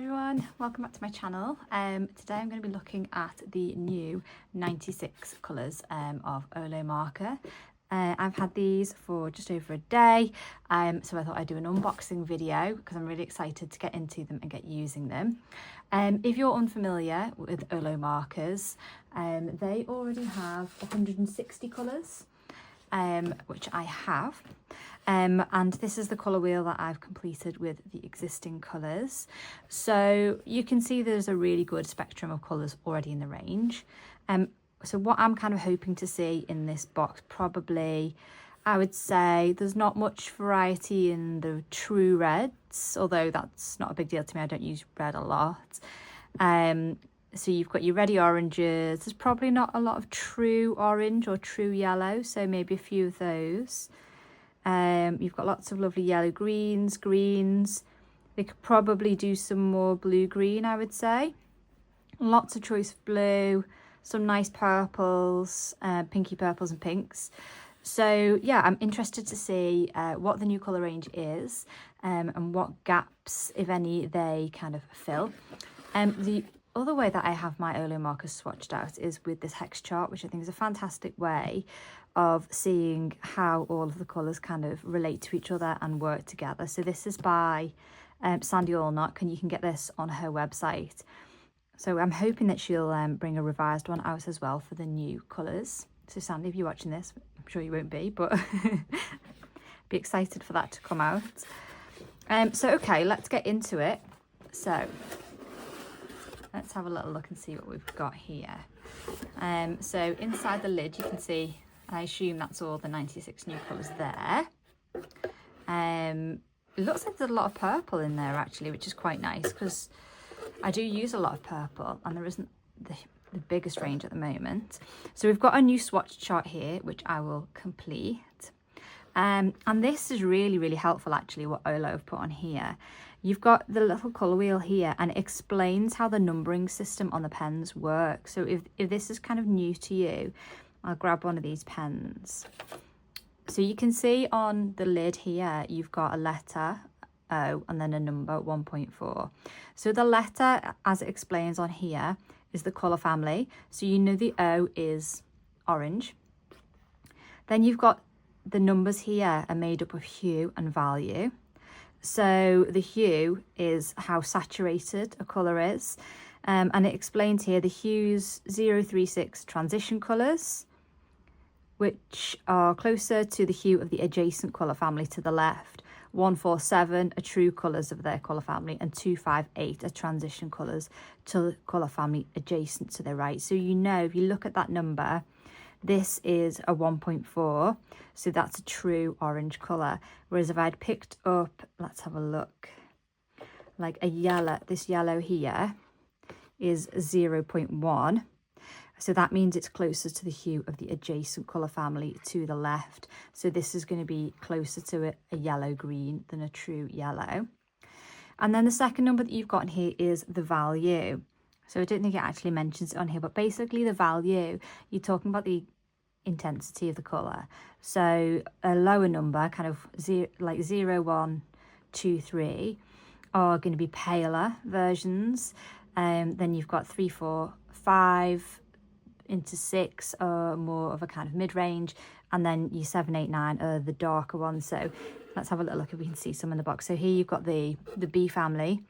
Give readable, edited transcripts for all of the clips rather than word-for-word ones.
everyone, welcome back to my channel. Today I'm going to be looking at the new 96 colours of OLO marker. I've had these for just over a day, so I thought I'd do an unboxing video because I'm really excited to get into them and get using them. If you're unfamiliar with OLO markers, they already have 160 colours, which I have. And this is the colour wheel that I've completed with the existing colours. So you can see there's a really good spectrum of colours already in the range. So what I'm kind of hoping to see in this box, probably, I would say there's not much variety in the true reds, although that's not a big deal to me. I don't use red a lot. So you've got your reddy oranges. There's probably not a lot of true orange or true yellow, so maybe a few of those. You've got lots of lovely yellow greens. They could probably do some more blue green, I would say. Lots of choice of blue, some nice purples, pinky purples and pinks. So yeah, I'm interested to see what the new colour range is, and what gaps, if any, they kind of fill. The other way that I have my OLO markers swatched out is with this hex chart, which I think is a fantastic way of seeing how all of the colours kind of relate to each other and work together. So this is by Sandy Allnock, and you can get this on her website. So I'm hoping that she'll bring a revised one out as well for the new colours. So Sandy, if you're watching this, I'm sure you won't be, but be excited for that to come out. So okay, let's get into it. So let's have a little look and see what we've got here. So inside the lid you can see, I assume that's all the 96 new colours there. It looks like there's a lot of purple in there actually, which is quite nice because I do use a lot of purple and there isn't the biggest range at the moment. So we've got a new swatch chart here, which I will complete. And this is really helpful actually, what OLO have put on here. You've got the little colour wheel here and it explains how the numbering system on the pens works. So if this is kind of new to you, I'll grab one of these pens. So you can see on the lid here, you've got a letter O and then a number 1.4. So the letter, as it explains on here, is the colour family. So you know the O is orange. Then you've got the numbers here are made up of hue and value. So the hue is how saturated a colour is. And it explains here the hues 036 transition colours, which are closer to the hue of the adjacent colour family to the left. 147 are true colours of their colour family, and 258 are transition colours to the colour family adjacent to the right. So you know, if you look at that number, this is a 1.4, so that's a true orange colour. Whereas if I'd picked up, let's have a look, like a yellow, this yellow here is 0.1. So that means it's closer to the hue of the adjacent colour family to the left. So this is going to be closer to a yellow-green than a true yellow. And then the second number that you've got in here is the value. So I don't think it actually mentions it on here, but basically the value, you're talking about the intensity of the colour. So a lower number, kind of like 0, 1, 2, 3, are going to be paler versions. Then you've got 3, 4, 5, into 6 are more of a kind of mid-range, and then your 7, 8, 9 are the darker ones. So let's have a little look if we can see some in the box. So here you've got the B family.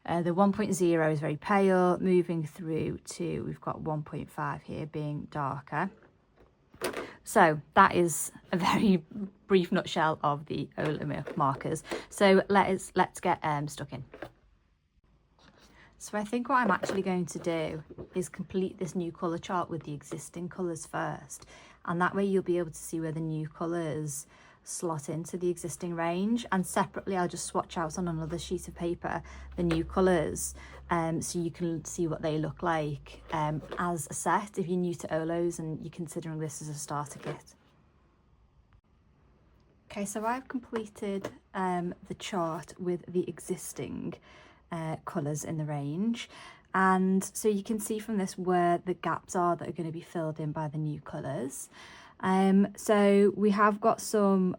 The 1.0 is very pale, moving through to, we've got 1.5 here being darker. So that is a very brief nutshell of the OLO markers. So let's get stuck in. So I think what I'm actually going to do is complete this new colour chart with the existing colours first. And that way you'll be able to see where the new colours slot into the existing range. And separately, I'll just swatch out on another sheet of paper the new colours, so you can see what they look like as a set if you're new to OLOs and you're considering this as a starter kit. Okay, so I've completed the chart with the existing colours in the range, and so you can see from this where the gaps are that are going to be filled in by the new colours. So we have got some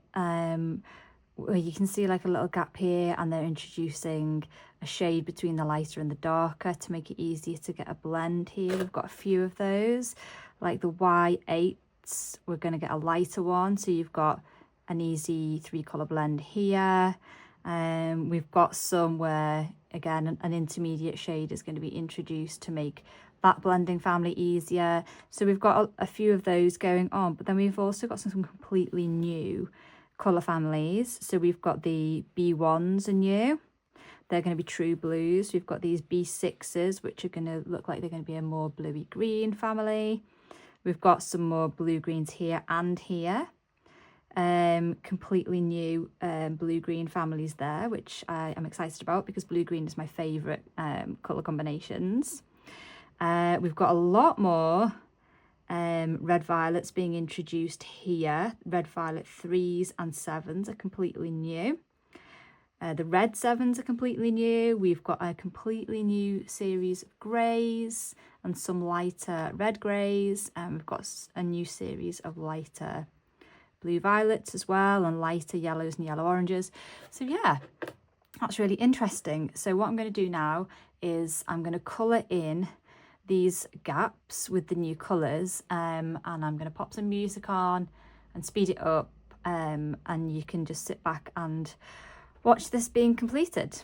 where you can see like a little gap here, and they're introducing a shade between the lighter and the darker to make it easier to get a blend here. We've got a few of those, like the Y8s, we're going to get a lighter one, so you've got an easy 3-colour blend here. We've got some where, again, an intermediate shade is going to be introduced to make that blending family easier. So we've got a few of those going on, but then we've also got some completely new colour families. So we've got the B1s are new. They're going to be true blues. We've got these B6s, which are going to look like they're going to be a more bluey green family. We've got some more blue greens here and here. Completely new blue green families there, which I am excited about because blue green is my favourite colour combinations. We've got a lot more red violets being introduced here. Red violet 3s and 7s are completely new. The red 7s are completely new. We've got a completely new series of greys and some lighter red greys, and we've got a new series of lighter blue violets as well, and lighter yellows and yellow oranges. So yeah, that's really interesting. So what I'm going to do now is I'm going to colour in these gaps with the new colours, and I'm going to pop some music on and speed it up, and you can just sit back and watch this being completed.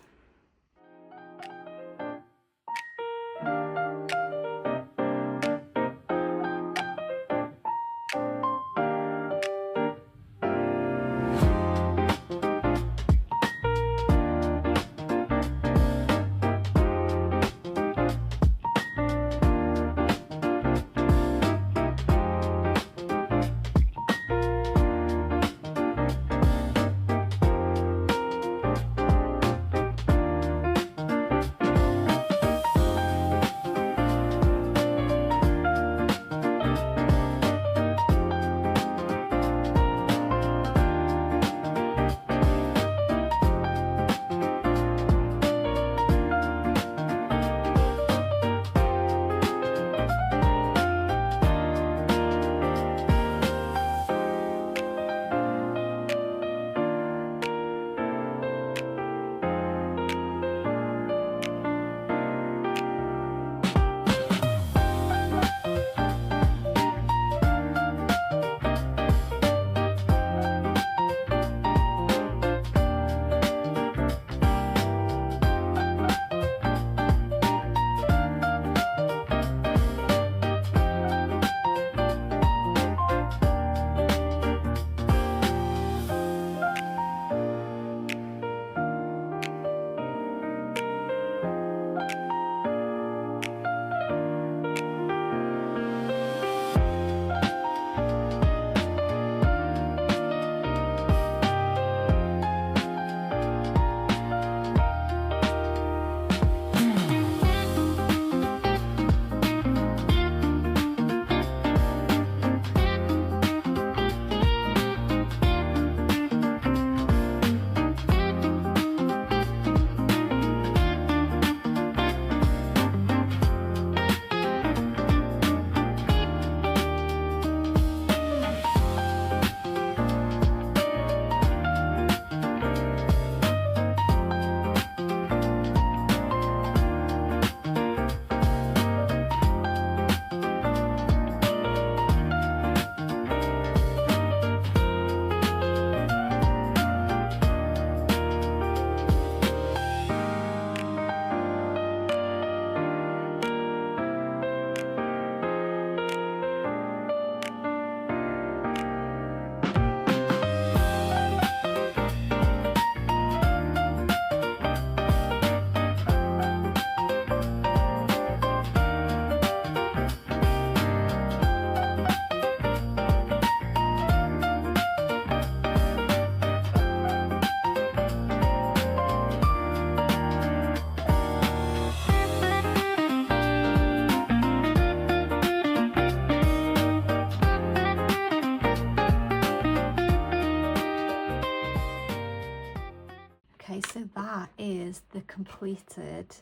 Okay, so that is the completed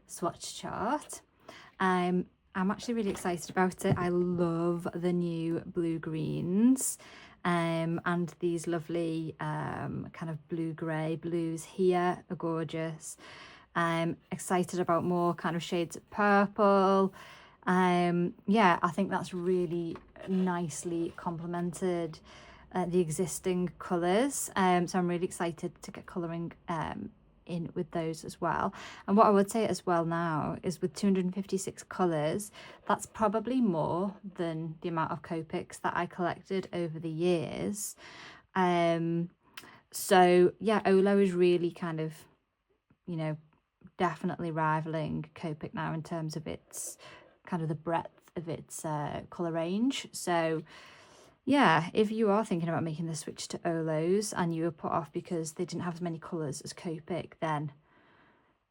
swatch chart. I'm actually really excited about it. I love the new blue greens. and these lovely kind of blue-grey blues here are gorgeous. I'm excited about more kind of shades of purple. Yeah, I think that's really nicely complemented the existing colours, so I'm really excited to get colouring in with those as well. And what I would say as well now is with 256 colours, that's probably more than the amount of Copics that I collected over the years. So yeah, OLO is really kind of, you know, definitely rivaling Copic now in terms of its kind of the breadth of its colour range. So yeah, if you are thinking about making the switch to OLOs and you were put off because they didn't have as many colours as Copic, then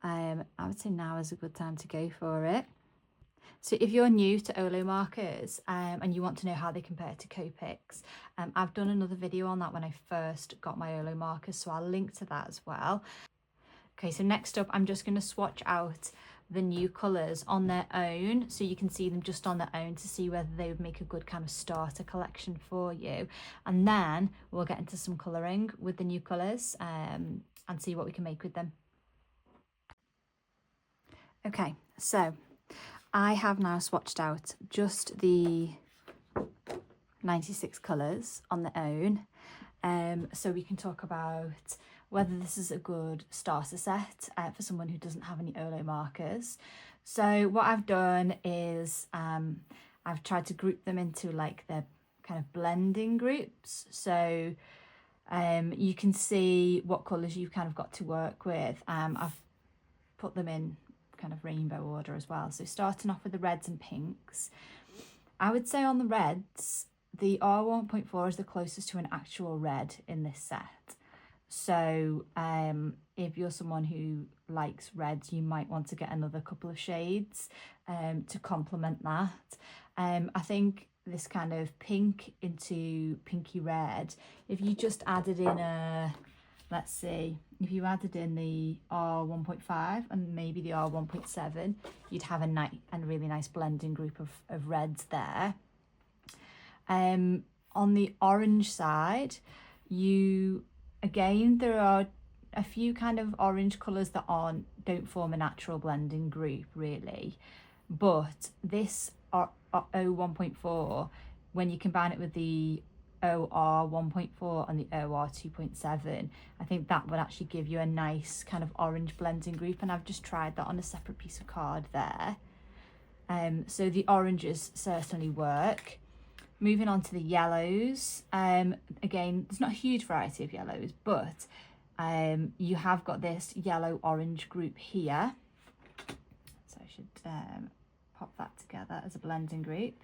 I would say now is a good time to go for it. So if you're new to OLO markers and you want to know how they compare to Copics, I've done another video on that when I first got my OLO markers, so I'll link to that as well. Okay, so next up, I'm just going to swatch out the new colours on their own, so you can see them just on their own to see whether they would make a good kind of starter collection for you. And then we'll get into some colouring with the new colours and see what we can make with them. Okay, so I have now swatched out just the 96 colours on their own, so we can talk about whether this is a good starter set for someone who doesn't have any OLO markers. So what I've done is I've tried to group them into like their kind of blending groups. So you can see what colours you've kind of got to work with. I've put them in kind of rainbow order as well. So starting off with the reds and pinks, I would say on the reds, the R1.4 is the closest to an actual red in this set. So if you're someone who likes reds, you might want to get another couple of shades to complement that. I think this kind of pink into pinky red, if you just added in a, let's see, if you added in the R1.5 and maybe the R1.7, you'd have a really nice blending group of reds there. On the orange side, again, there are a few kind of orange colours that don't form a natural blending group really, but this O1.4, when you combine it with the OR 1.4 and the OR 2.7, I think that would actually give you a nice kind of orange blending group, and I've just tried that on a separate piece of card there. So the oranges certainly work. Moving on to the yellows, again, there's not a huge variety of yellows, but you have got this yellow-orange group here. So I should pop that together as a blending group.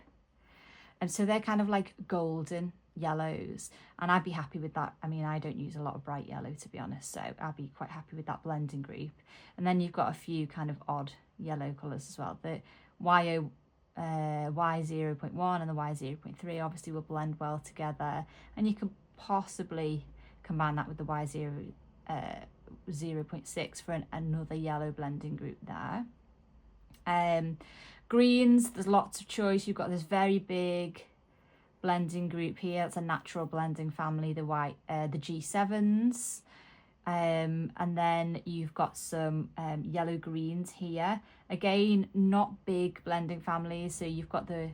And so they're kind of like golden yellows, and I'd be happy with that. I mean, I don't use a lot of bright yellow, to be honest, so I'd be quite happy with that blending group. And then you've got a few kind of odd yellow colours as well. The Y0.1 and the Y0.3 obviously will blend well together, and you can possibly combine that with the Y0.6 for another yellow blending group there. Greens, there's lots of choice. You've got this very big blending group here. It's a natural blending family, the G7s. And then you've got some yellow greens here. Again, not big blending families. So you've got the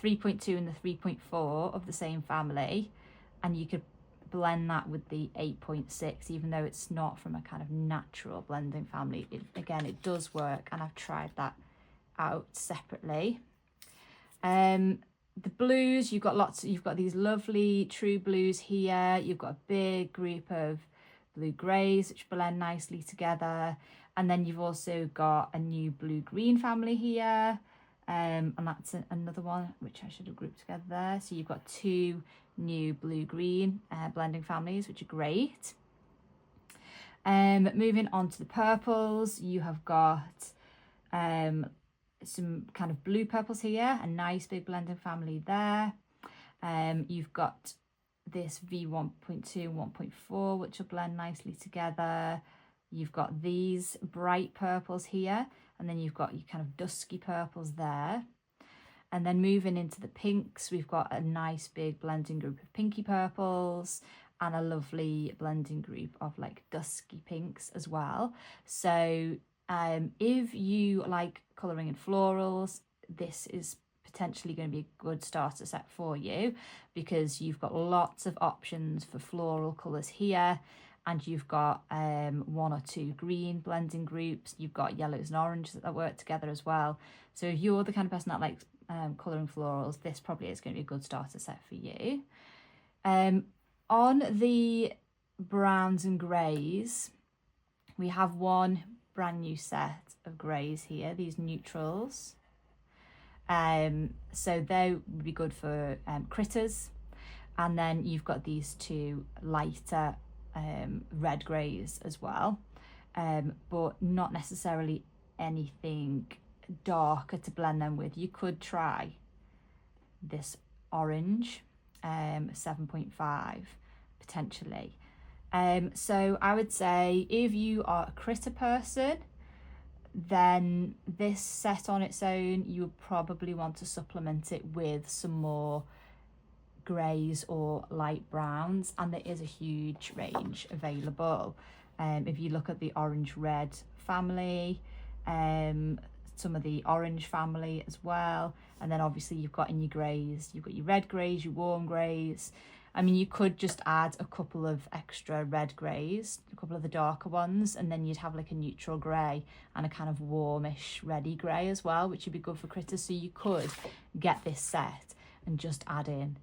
3.2 and the 3.4 of the same family, and you could blend that with the 8.6, even though it's not from a kind of natural blending family. Again, it does work, and I've tried that out separately. The blues, you've got these lovely true blues here. You've got a big group of blue greys which blend nicely together, and then you've also got a new blue green family here, and that's another one which I should have grouped together there. So you've got two new blue green blending families, which are great. Moving on to the purples, you have got some kind of blue purples here, a nice big blending family there. You've got this V1.2 and 1.4, which will blend nicely together. You've got these bright purples here, and then you've got your kind of dusky purples there. And then moving into the pinks, we've got a nice big blending group of pinky purples and a lovely blending group of like dusky pinks as well. So if you like colouring in florals, this is potentially going to be a good starter set for you, because you've got lots of options for floral colours here, and you've got 1 or 2 green blending groups. You've got yellows and oranges that work together as well. So if you're the kind of person that likes colouring florals, this probably is going to be a good starter set for you. On the browns and greys, we have one brand new set of greys here, these neutrals. So they would be good for critters. And then you've got these 2 lighter red greys as well, but not necessarily anything darker to blend them with. You could try this orange 7.5 potentially. So I would say if you are a critter person, then this set on its own, you would probably want to supplement it with some more greys or light browns, and there is a huge range available. If you look at the orange red family, some of the orange family as well, and then obviously you've got in your greys, you've got your red greys, your warm greys. I mean, you could just add a couple of extra red greys, a couple of the darker ones, and then you'd have like a neutral grey and a kind of warmish reddy grey as well, which would be good for critters. So you could get this set and just add in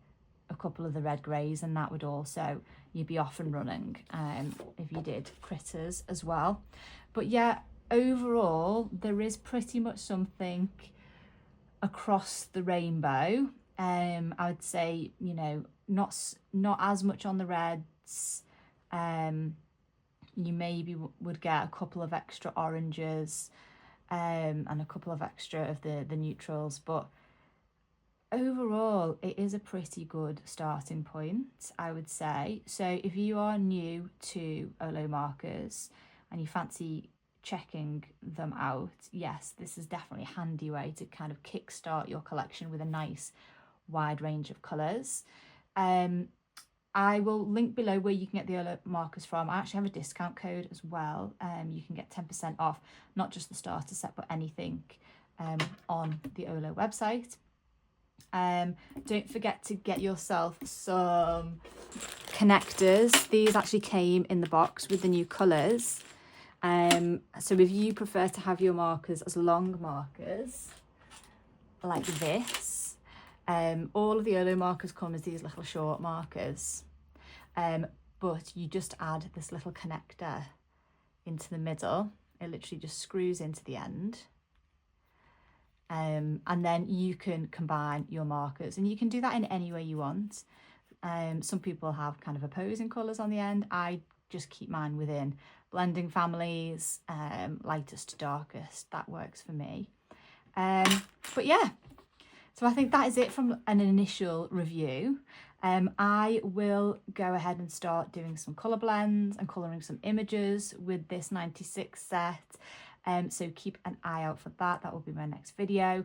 a couple of the red greys, and that would also, you'd be off and running if you did critters as well. But yeah, overall there is pretty much something across the rainbow. I would say, you know, not as much on the reds. You maybe would get a couple of extra oranges and a couple of extra of the neutrals, but overall it is a pretty good starting point, I would say. So if you are new to OLO markers and you fancy checking them out, yes, this is definitely a handy way to kind of kickstart your collection with a nice wide range of colours. I will link below where you can get the OLO markers from. I actually have a discount code as well. You can get 10% off, not just the starter set, but anything on the OLO website. Don't forget to get yourself some connectors. These actually came in the box with the new colours. So if you prefer to have your markers as long markers like this, all of the OLO markers come as these little short markers, but you just add this little connector into the middle. It literally just screws into the end. And then you can combine your markers, and you can do that in any way you want. Some people have kind of opposing colours on the end. I just keep mine within blending families, lightest to darkest. That works for me. But yeah, so I think that is it from an initial review. I will go ahead and start doing some colour blends and colouring some images with this 96 set. So keep an eye out for that. That will be my next video.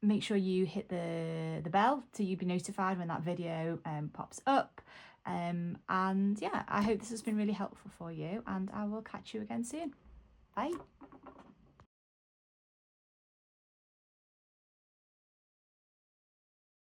Make sure you hit the bell to you be notified when that video pops up. And yeah, I hope this has been really helpful for you, and I will catch you again soon. Bye.